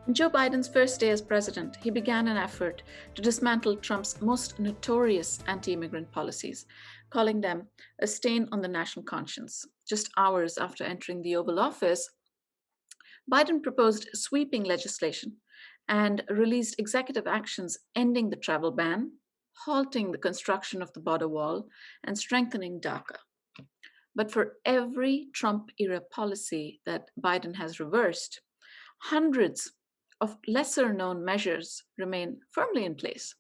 On Joe Biden's first day as president, he began an effort to dismantle Trump's most notorious anti-immigrant policies, calling them a stain on the national conscience. Just hours after entering the Oval Office, Biden proposed sweeping legislation and released executive actions ending the travel ban, halting the construction of the border wall, and strengthening DACA. But for every Trump era policy that Biden has reversed, hundreds of lesser known measures remain firmly in place.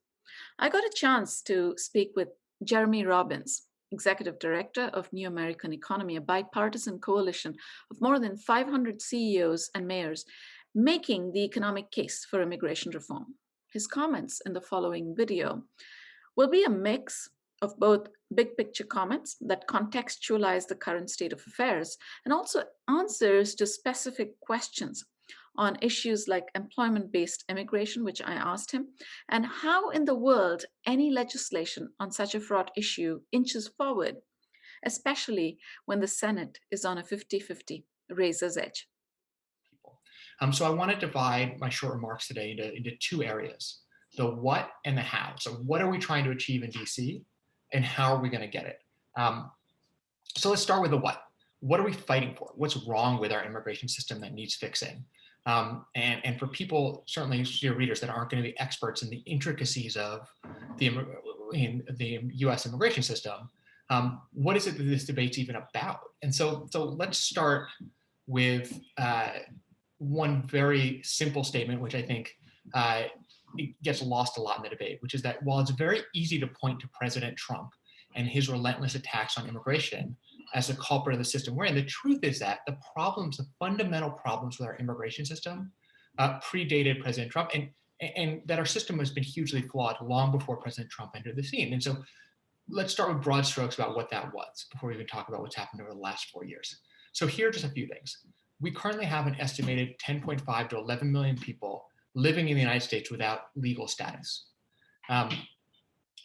I got a chance to speak with Jeremy Robbins, Executive Director of New American Economy, a bipartisan coalition of more than 500 CEOs and mayors making the economic case for immigration reform. His comments in the following video will be a mix of both big picture comments that contextualize the current state of affairs and also answers to specific questions on issues like employment based immigration, which I asked him, and how in the world any legislation on such a fraught issue inches forward, especially when the Senate is on a 50-50 razor's edge. So I want to divide my short remarks today into two areas, the what and the how. So what are we trying to achieve in DC and how are we going to get it? So let's start with the what. What are we fighting for? What's wrong with our immigration system that needs fixing? And for people, certainly your readers that aren't going to be experts in the intricacies of the US immigration system, what is it that this debate's even about? And so let's start with one very simple statement, which I think it gets lost a lot in the debate, which is that while it's very easy to point to President Trump and his relentless attacks on immigration as a culprit of the system we're in, the truth is that the fundamental problems with our immigration system predated President Trump, and that our system has been hugely flawed long before President Trump entered the scene. And so let's start with broad strokes about what that was before we even talk about what's happened over the last 4 years. So here are just a few things. We currently have an estimated 10.5 to 11 million people living in the United States without legal status.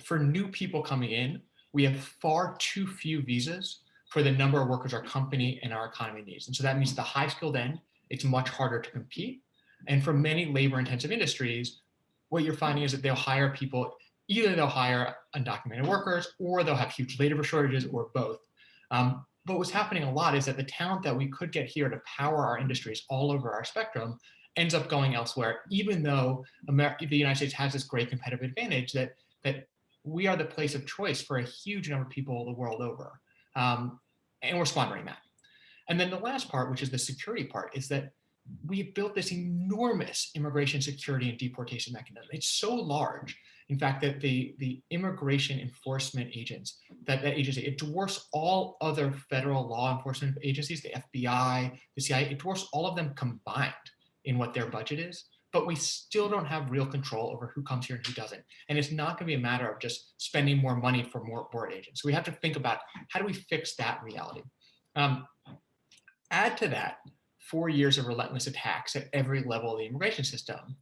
For new people coming in, we have far too few visas for the number of workers our company and our economy needs. And so that means at the high skilled end, it's much harder to compete. And for many labor intensive industries, what you're finding is that they'll hire people, either they'll hire undocumented workers or they'll have huge labor shortages or both. But what's happening a lot is that the talent that we could get here to power our industries all over our spectrum ends up going elsewhere, even though the United States has this great competitive advantage that we are the place of choice for a huge number of people the world over. And we're squandering that. And then the last part, which is the security part, is that we've built this enormous immigration security and deportation mechanism. It's so large, in fact, that the immigration enforcement agents, that agency, it dwarfs all other federal law enforcement agencies, the FBI, the CIA, it dwarfs all of them combined in what their budget is. But we still don't have real control over who comes here and who doesn't. And it's not going to be a matter of just spending more money for more board agents. So we have to think about how do we fix that reality. Add to that 4 years of relentless attacks at every level of the immigration system,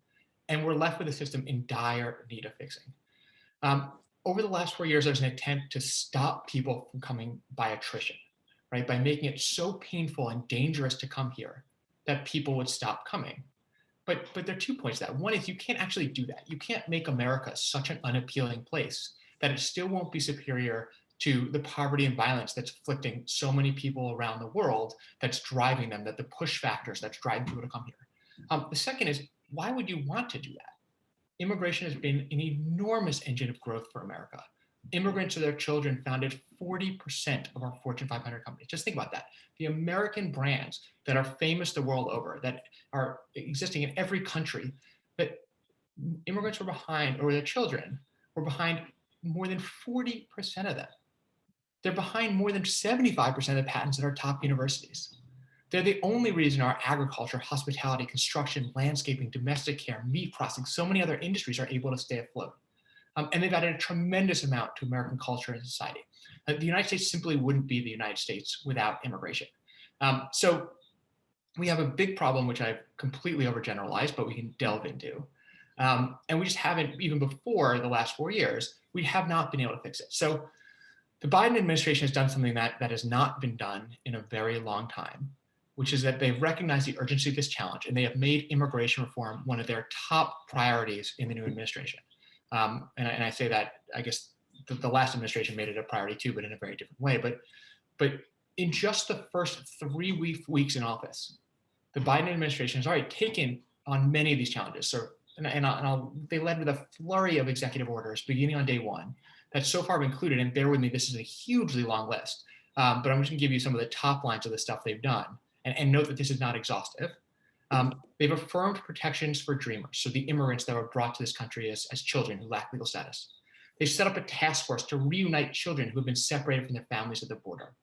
and we're left with a system in dire need of fixing. Over the last 4 years, there's an attempt to stop people from coming by attrition, right? By making it so painful and dangerous to come here that people would stop coming. But there are 2 points to that. One is you can't actually do that. You can't make America such an unappealing place that it still won't be superior to the poverty and violence that's afflicting so many people around the world, that's driving them, that the push factors that's driving people to come here. The second is, why would you want to do that? Immigration has been an enormous engine of growth for America. Immigrants or their children founded 40% of our Fortune 500 companies. Just think about that. The American brands that are famous the world over, that are existing in every country, that immigrants were behind, or their children were behind more than 40% of them. They're behind more than 75% of the patents at our top universities. They're the only reason our agriculture, hospitality, construction, landscaping, domestic care, meat processing, so many other industries are able to stay afloat. And they've added a tremendous amount to American culture and society. The United States simply wouldn't be the United States without immigration. So we have a big problem, which I've completely overgeneralized, but we can delve into. And we just haven't, even before the last 4 years, we have not been able to fix it. So the Biden administration has done something that has not been done in a very long time, which is that they've recognized the urgency of this challenge and they have made immigration reform one of their top priorities in the new administration. And I say that, I guess the last administration made it a priority too, but in a very different way. But in just the first 3 weeks in office, the Biden administration has already taken on many of these challenges. So, they led with a flurry of executive orders beginning on day one that so far have included, and bear with me, this is a hugely long list, but I'm just gonna give you some of the top lines of the stuff they've done. And note that this is not exhaustive. They've affirmed protections for dreamers, so the immigrants that were brought to this country as children who lack legal status. They've set up a task force to reunite children who have been separated from their families at the border.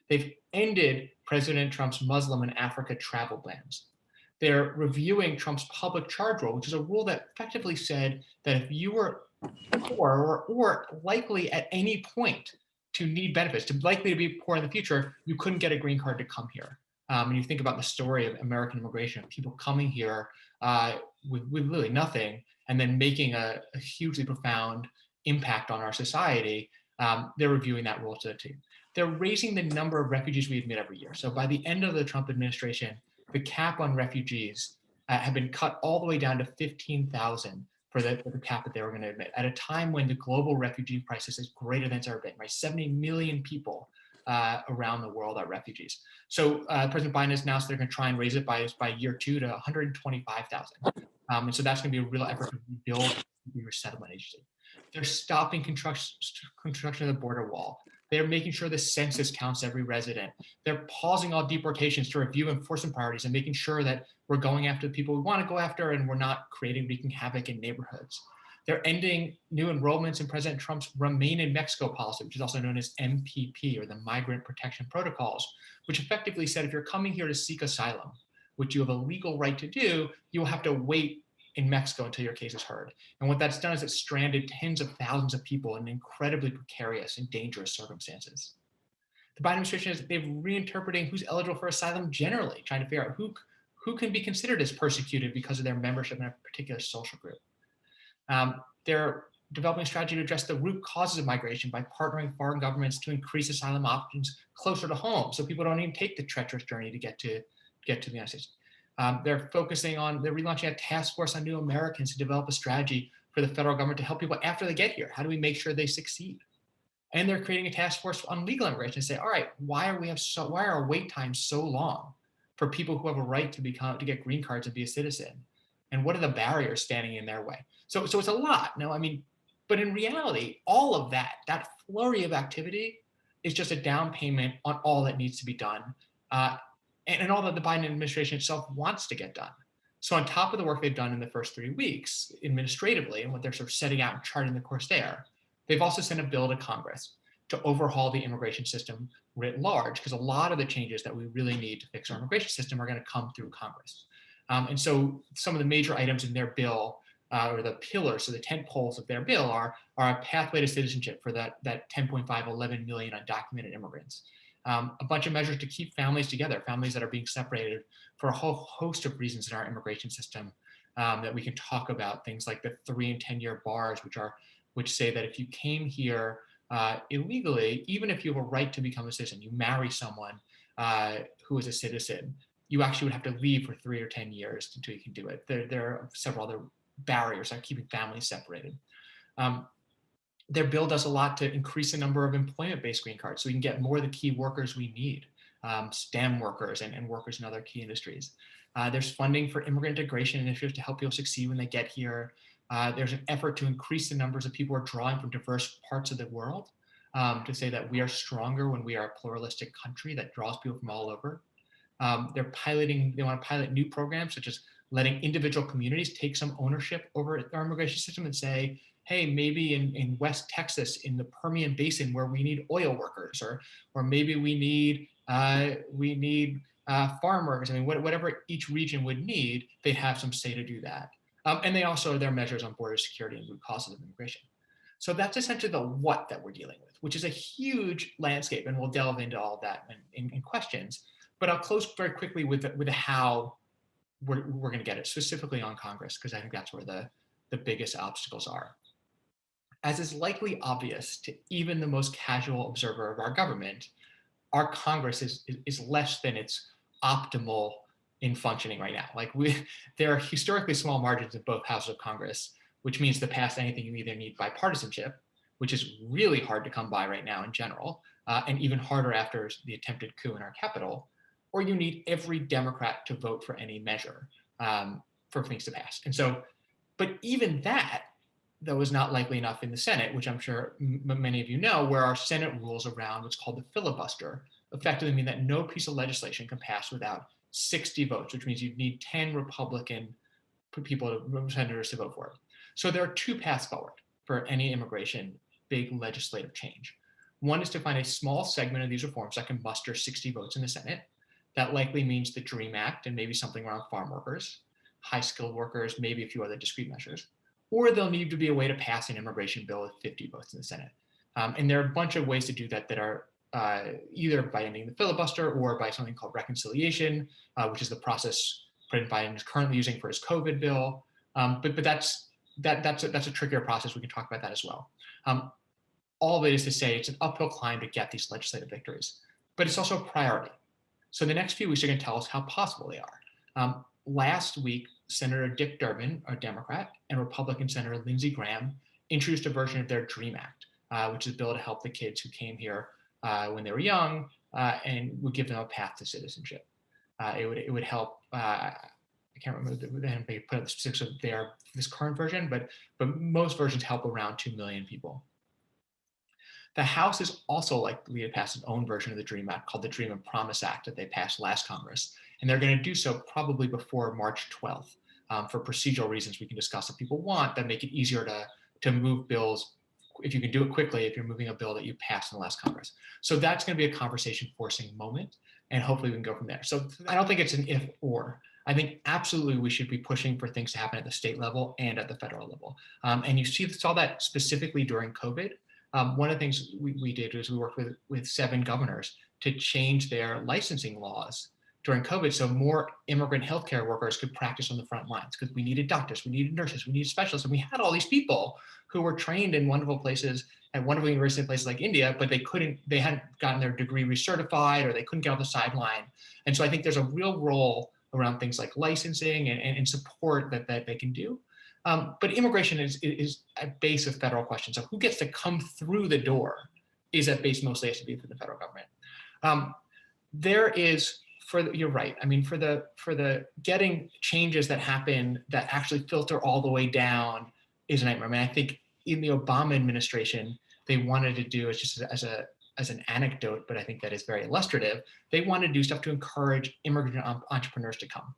They've ended President Trump's Muslim and Africa travel bans. They're reviewing Trump's public charge rule, which is a rule that effectively said that if you were poor or likely at any point to need benefits, likely to be poor in the future, you couldn't get a green card to come here. And you think about the story of American immigration, of people coming here with really nothing and then making a hugely profound impact on our society. They're reviewing that rule to the T. They're raising the number of refugees we admit every year. So by the end of the Trump administration, the cap on refugees have been cut all the way down to 15,000 for the cap that they were going to admit at a time when the global refugee crisis is greater than it's ever been, right? 70 million people around the world are refugees. So President Biden has announced they're going to try and raise it by year 2 to 125,000. And so that's going to be a real effort to rebuild the resettlement agency. They're stopping construction of the border wall. They're making sure the census counts every resident. They're pausing all deportations to review enforcement priorities and making sure that we're going after the people we want to go after and we're not wreaking havoc in neighborhoods. They're ending new enrollments in President Trump's Remain in Mexico policy, which is also known as MPP, or the Migrant Protection Protocols, which effectively said if you're coming here to seek asylum, which you have a legal right to do, you will have to wait in Mexico until your case is heard. And what that's done is it's stranded tens of thousands of people in incredibly precarious and dangerous circumstances. The Biden administration is they're reinterpreting who's eligible for asylum generally, trying to figure out who can be considered as persecuted because of their membership in a particular social group. They're developing a strategy to address the root causes of migration by partnering with foreign governments to increase asylum options closer to home, so people don't even take the treacherous journey to get to the United States. They're relaunching a task force on new Americans to develop a strategy for the federal government to help people after they get here. How do we make sure they succeed? And they're creating a task force on legal immigration to say, all right, why are our wait times so long for people who have a right to get green cards and be a citizen? And what are the barriers standing in their way? So it's a lot. No, I mean, but in reality, all of that flurry of activity is just a down payment on all that needs to be done. And all that the Biden administration itself wants to get done. So on top of the work they've done in the first 3 weeks administratively and what they're sort of setting out and charting the course there, they've also sent a bill to Congress to overhaul the immigration system writ large, because a lot of the changes that we really need to fix our immigration system are going to come through Congress. And so some of the major items in their bill, or the pillars, so the tent poles of their bill are a pathway to citizenship for that 10.5, 11 million undocumented immigrants. A bunch of measures to keep families together, families that are being separated for a whole host of reasons in our immigration system that we can talk about, things like the 3 and 10-year bars, which say that if you came here illegally, even if you have a right to become a citizen, you marry someone who is a citizen, you actually would have to leave for 3 or 10 years until you can do it. There are several other barriers like keeping families separated. Their bill does a lot to increase the number of employment-based green cards so we can get more of the key workers we need, STEM workers and workers in other key industries. There's funding for immigrant integration initiatives to help people succeed when they get here. There's an effort to increase the numbers of people who are drawing from diverse parts of the world, to say that we are stronger when we are a pluralistic country that draws people from all over. They want to pilot new programs such as letting individual communities take some ownership over our immigration system and say, hey, maybe in West Texas, in the Permian Basin where we need oil workers, or maybe we need farmers. I mean, whatever each region would need, they'd have some say to do that. And they also, their measures on border security and root causes of immigration. So that's essentially the what that we're dealing with, which is a huge landscape, and we'll delve into all of that in questions. But I'll close very quickly with the how we're going to get it, specifically on Congress, because I think that's where the biggest obstacles are. As is likely obvious to even the most casual observer of our government, our Congress is less than its optimal in functioning right now. Like there are historically small margins in both houses of Congress, which means to pass anything you either need bipartisanship, which is really hard to come by right now in general, and even harder after the attempted coup in our capital, or you need every Democrat to vote for any measure for things to pass. And so, but even that, though, is not likely enough in the Senate, which I'm sure many of you know, where our Senate rules around what's called the filibuster effectively mean that no piece of legislation can pass without 60 votes, which means you'd need 10 Republican senators to vote for it. So there are two paths forward for any immigration big legislative change. One is to find a small segment of these reforms that can muster 60 votes in the Senate. That likely means the DREAM Act and maybe something around farm workers, high-skilled workers, maybe a few other discrete measures. Or there'll need to be a way to pass an immigration bill with 50 votes in the Senate. And there are a bunch of ways to do that that are either by ending the filibuster or by something called reconciliation, which is the process President Biden is currently using for his COVID bill. But that's a trickier process. We can talk about that as well. All of it is to say it's an uphill climb to get these legislative victories, but it's also a priority. So the next few weeks are going to tell us how possible they are. Last week, Senator Dick Durbin, a Democrat, and Republican Senator Lindsey Graham introduced a version of their DREAM Act, which is a bill to help the kids who came here when they were young and would give them a path to citizenship. It would help. I can't remember they put up the specifics of this current version, but most versions help around 2 million people. The House is also likely to pass its own version of the DREAM Act called the Dream and Promise Act that they passed last Congress. And they're going to do so probably before March 12th for procedural reasons we can discuss if people want that make it easier to move bills if you can do it quickly if you're moving a bill that you passed in the last Congress. So that's going to be a conversation forcing moment, and hopefully we can go from there. So I don't think it's an if or. I think absolutely we should be pushing for things to happen at the state level and at the federal level. And you saw that specifically during COVID. One of the things we did was we worked with 7 governors to change their licensing laws during COVID so more immigrant healthcare workers could practice on the front lines because we needed doctors, we needed nurses, we needed specialists, and we had all these people who were trained in wonderful places at wonderful universities in places like India, but they hadn't gotten their degree recertified or they couldn't get off the sideline. And so I think there's a real role around things like licensing and support that they can do. But immigration is a base of federal question. So who gets to come through the door is at base mostly has to be for the federal government. There is, you're right. I mean, for the getting changes that happen that actually filter all the way down is a nightmare. I mean, I think in the Obama administration, they wanted to do, it's just as an anecdote, but I think that is very illustrative. They wanted to do stuff to encourage immigrant entrepreneurs to come.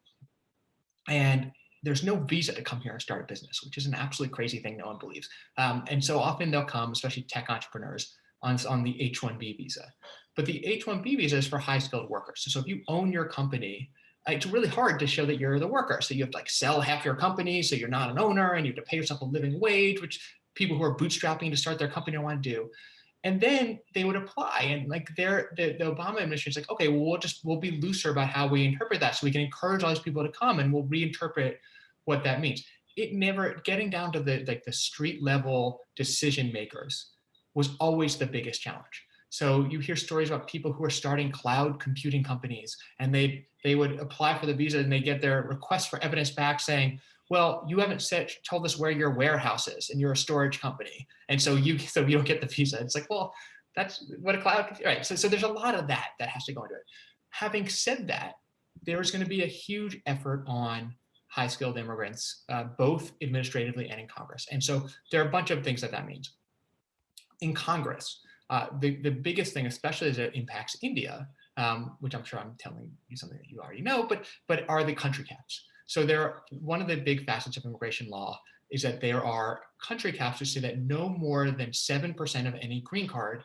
And there's no visa to come here and start a business, which is an absolutely crazy thing no one believes. And so often they'll come, especially tech entrepreneurs, on the H-1B visa. But the H-1B visa is for high-skilled workers. So if you own your company, it's really hard to show that you're the worker. So you have to sell half your company, so you're not an owner, and you have to pay yourself a living wage, which people who are bootstrapping to start their company don't want to do. And then they would apply, and the Obama administration is like, okay, well, we'll be looser about how we interpret that, so we can encourage all these people to come, and we'll reinterpret what that means. It never getting down to the street level decision makers was always the biggest challenge. So you hear stories about people who are starting cloud computing companies, and they would apply for the visa, and they get their request for evidence back saying, well, you haven't told us where your warehouse is, and you're a storage company, and so you don't get the visa. It's like, well, that's what a cloud, right? So there's a lot of that has to go into it. Having said that, there's going to be a huge effort on high-skilled immigrants, both administratively and in Congress. And so there are a bunch of things that means. In Congress, the biggest thing, especially as it impacts India, which I'm sure I'm telling you something that you already know, but are the country caps. So one of the big facets of immigration law is that there are country caps which say that no more than 7% of any green card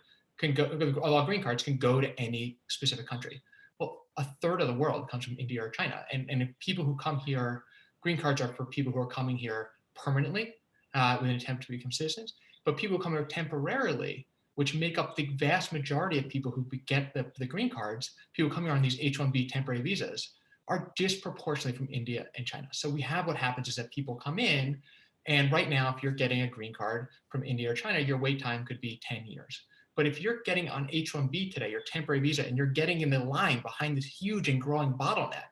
all green cards can go to any specific country. Well, a third of the world comes from India or China. And if people who come here, green cards are for people who are coming here permanently with an attempt to become citizens, but people who come here temporarily, which make up the vast majority of people who get the green cards, people coming on these H-1B temporary visas, are disproportionately from India and China. So we have what happens is that people come in, and right now, if you're getting a green card from India or China, your wait time could be 10 years. But if you're getting on H-1B today, your temporary visa, and you're getting in the line behind this huge and growing bottleneck,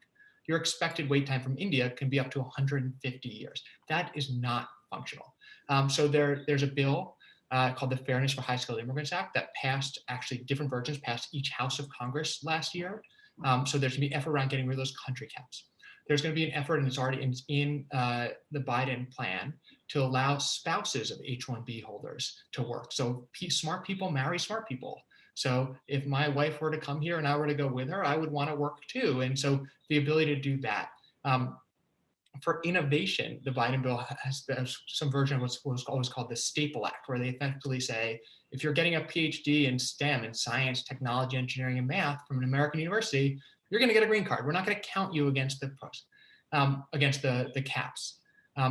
your expected wait time from India can be up to 150 years. That is not functional. So there's a bill called the Fairness for High Skilled Immigrants Act that passed, actually different versions passed each House of Congress last year. So there's going to be effort around getting rid of those country caps. There's going to be an effort, and it's already in the Biden plan, to allow spouses of H-1B holders to work. So smart people marry smart people. So if my wife were to come here and I were to go with her, I would want to work too. And so the ability to do that. For innovation, the Biden bill has some version of what's always called the Staple Act, where they effectively say, if you're getting a PhD in STEM, in science, technology, engineering, and math from an American university, you're going to get a green card. We're not going to count you against the caps.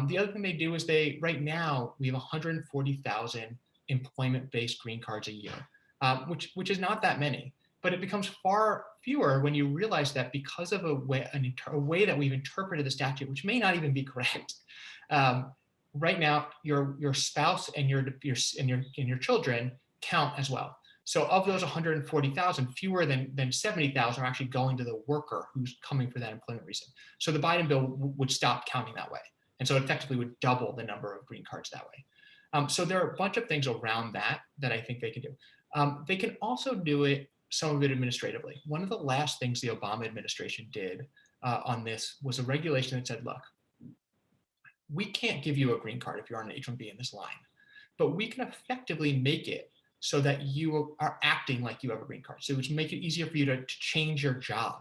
The other thing they do is right now, we have 140,000 employment-based green cards a year, which is not that many. But it becomes far fewer when you realize that because of a way that we've interpreted the statute, which may not even be correct. Right now, your spouse and your children count as well. So of those 140,000, fewer than 70,000 are actually going to the worker who's coming for that employment reason. So the Biden bill would stop counting that way. And so it effectively would double the number of green cards that way. So there are a bunch of things around that I think they can do. They can also do some of it administratively. One of the last things the Obama administration did on this was a regulation that said, look, we can't give you a green card if you're on an H-1B in this line, but we can effectively make it so that you are acting like you have a green card. So which make it easier for you to change your job,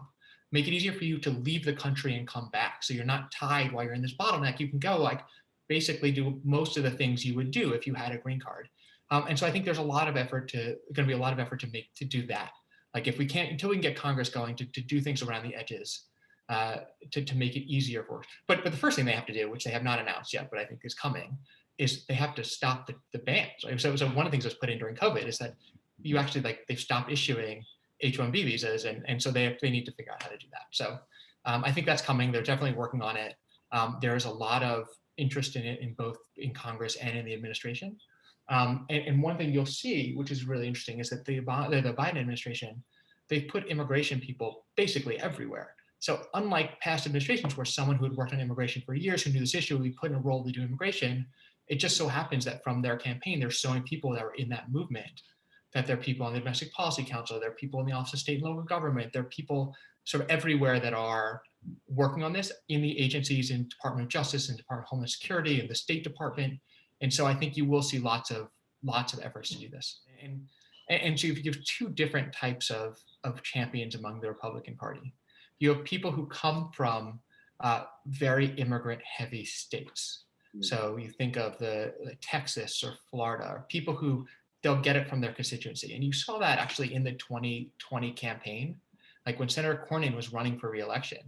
make it easier for you to leave the country and come back. So you're not tied while you're in this bottleneck. You can go basically do most of the things you would do if you had a green card. And so I think there's going to be a lot of effort to do that. Like if we can't, until we can get Congress going to do things around the edges to make it easier for us. But the first thing they have to do, which they have not announced yet, but I think is coming, is they have to stop the bans. So one of the things that was put in during COVID is that you actually they've stopped issuing H-1B visas, and so they need to figure out how to do that. So I think that's coming. They're definitely working on it. There is a lot of interest in it in Congress and in the administration. And one thing you'll see, which is really interesting, is that the Biden administration, they've put immigration people basically everywhere. So unlike past administrations where someone who had worked on immigration for years, who knew this issue, would be put in a role to do immigration, it just so happens that from their campaign, there's so many people that are in that movement, that there are people on the Domestic Policy Council, there are people in the Office of State and Local Government, there are people sort of everywhere that are working on this in the agencies, in Department of Justice and Department of Homeland Security and the State Department. And so I think you will see lots of efforts to do this. And so you have two different types of champions among the Republican Party. You have people who come from very immigrant-heavy states. So you think of the Texas or Florida, or people who they'll get it from their constituency. And you saw that actually in the 2020 campaign. Like when Senator Cornyn was running for re-election,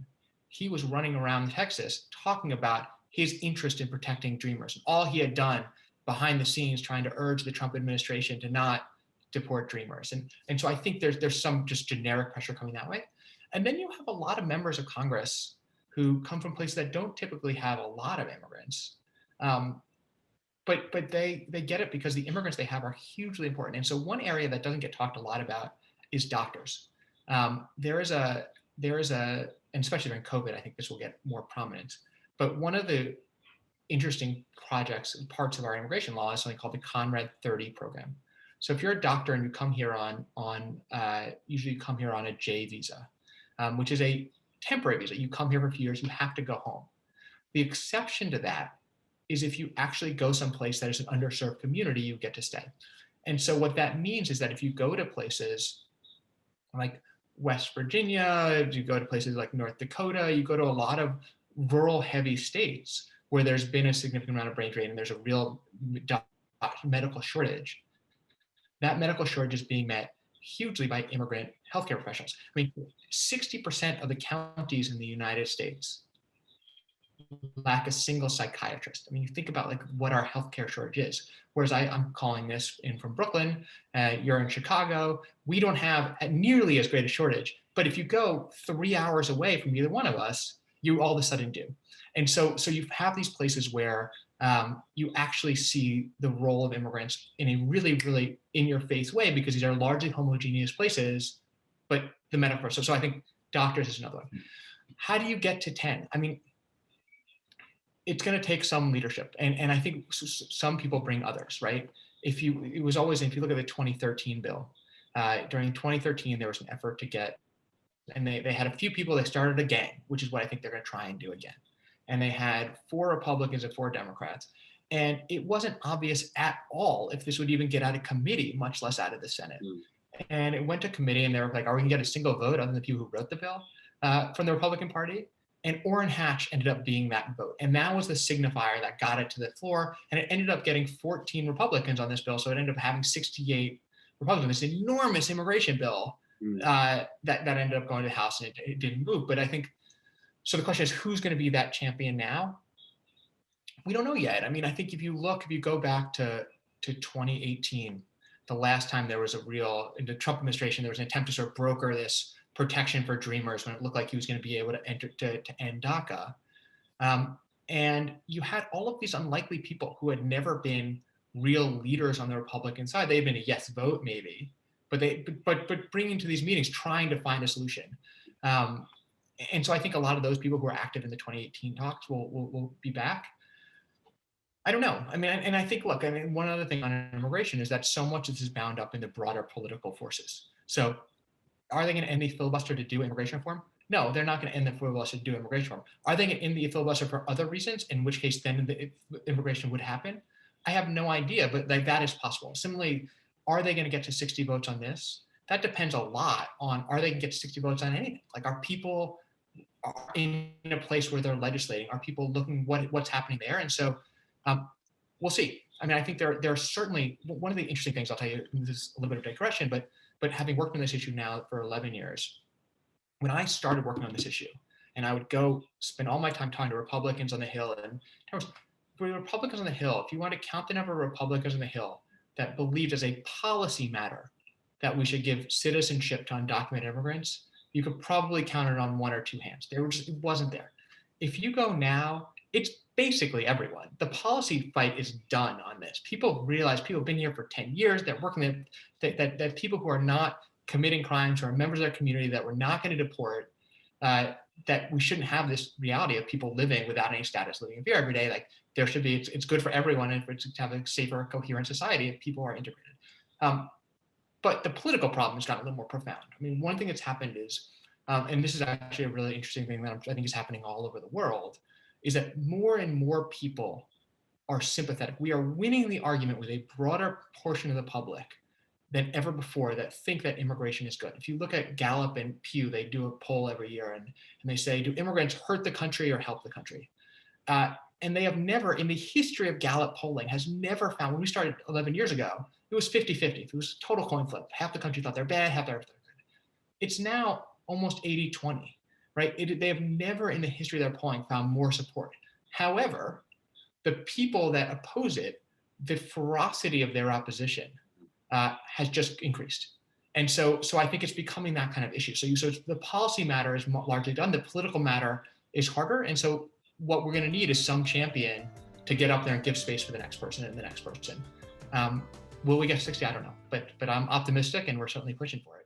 he was running around Texas talking about his interest in protecting Dreamers, and all he had done behind the scenes trying to urge the Trump administration to not deport Dreamers. And so I think there's some just generic pressure coming that way. And then you have a lot of members of Congress who come from places that don't typically have a lot of immigrants. But they get it because the immigrants they have are hugely important. And so one area that doesn't get talked a lot about is doctors. There is a, and especially during COVID, I think this will get more prominence. But one of the interesting projects and parts of our immigration law is something called the Conrad 30 program. So if you're a doctor and you come here usually you come here on a J visa, which is a temporary visa. You come here for a few years, you have to go home. The exception to that is if you actually go someplace that is an underserved community, you get to stay. And so what that means is that if you go to places like West Virginia, you go to places like North Dakota, you go to a lot of rural heavy states where there's been a significant amount of brain drain and there's a real medical shortage. That medical shortage is being met hugely by immigrant healthcare professionals. I mean, 60% of the counties in the United States lack a single psychiatrist. I mean, you think about like what our healthcare shortage is. Whereas I'm calling this in from Brooklyn, you're in Chicago, we don't have nearly as great a shortage. But if you go 3 hours away from either one of us, you all of a sudden do. And so you have these places where you actually see the role of immigrants in a really, really in your face way, because these are largely homogeneous places, but the metaphor. So I think doctors is another one. How do you get to 10? I mean, it's going to take some leadership. And I think some people bring others, right? If you look at the 2013 bill, during 2013, there was an effort to get, and they had a few people, they started a gang, which is what I think they're going to try and do again. And they had 4 Republicans and 4 Democrats. And it wasn't obvious at all if this would even get out of committee, much less out of the Senate. And it went to committee, and they were like, are we going to get a single vote other than the people who wrote the bill from the Republican Party? And Orrin Hatch ended up being that vote. And that was the signifier that got it to the floor. And it ended up getting 14 Republicans on this bill. So it ended up having 68 Republicans, this enormous immigration bill that ended up going to the House, and it didn't move. But I think, so the question is, who's going to be that champion now? We don't know yet. I mean, I think if you go back to 2018, the last time there was in the Trump administration, there was an attempt to sort of broker this protection for dreamers when it looked like he was going to be able to enter to end DACA. And you had all of these unlikely people who had never been real leaders on the Republican side. They had been a yes vote maybe, but bringing to these meetings, trying to find a solution. And so I think a lot of those people who were active in the 2018 talks will be back. I don't know. I mean, and I think, look, I mean, one other thing on immigration is that so much of this is bound up in the broader political forces. So are they going to end the filibuster to do immigration reform? No, they're not going to end the filibuster to do immigration reform. Are they going to end the filibuster for other reasons, in which case then the immigration would happen? I have no idea, but like that is possible. Similarly, are they going to get to 60 votes on this? That depends a lot on, are they going to get to 60 votes on anything? Like, are people in a place where they're legislating? Are people looking what's happening there? And so we'll see. I mean, I think there are certainly, one of the interesting things, I'll tell you, this is a little bit of digression, but having worked on this issue now for 11 years, when I started working on this issue, and I would go spend all my time talking to Republicans on the Hill, and for the Republicans on the Hill, if you want to count the number of Republicans on the Hill that believed as a policy matter that we should give citizenship to undocumented immigrants, you could probably count it on 1 or 2 hands. It wasn't there. If you go now, it's basically everyone. The policy fight is done on this. People realize, people have been here for 10 years, they're working, that people who are not committing crimes, who are members of their community, that we're not going to deport, that we shouldn't have this reality of people living without any status, living in fear every day. Like, there should be, it's good for everyone and to have a safer, coherent society if people are integrated. But the political problem has gotten a little more profound. I mean, one thing that's happened is, and this is actually a really interesting thing that I think is happening all over the world, is that more and more people are sympathetic. We are winning the argument with a broader portion of the public than ever before that think that immigration is good. If you look at Gallup and Pew, they do a poll every year, and they say, do immigrants hurt the country or help the country? And they have never, in the history of Gallup polling, has never found, when we started 11 years ago, it was 50-50. It was total coin flip. Half the country thought they're bad, half they're good. It's now almost 80-20, right? They have never in the history of their polling found more support. However, the people that oppose it, the ferocity of their opposition has just increased. And so I think it's becoming that kind of issue. So the policy matter is largely done. The political matter is harder. And so what we're going to need is some champion to get up there and give space for the next person and the next person. Will we get 60? I don't know, but I'm optimistic, and we're certainly pushing for it.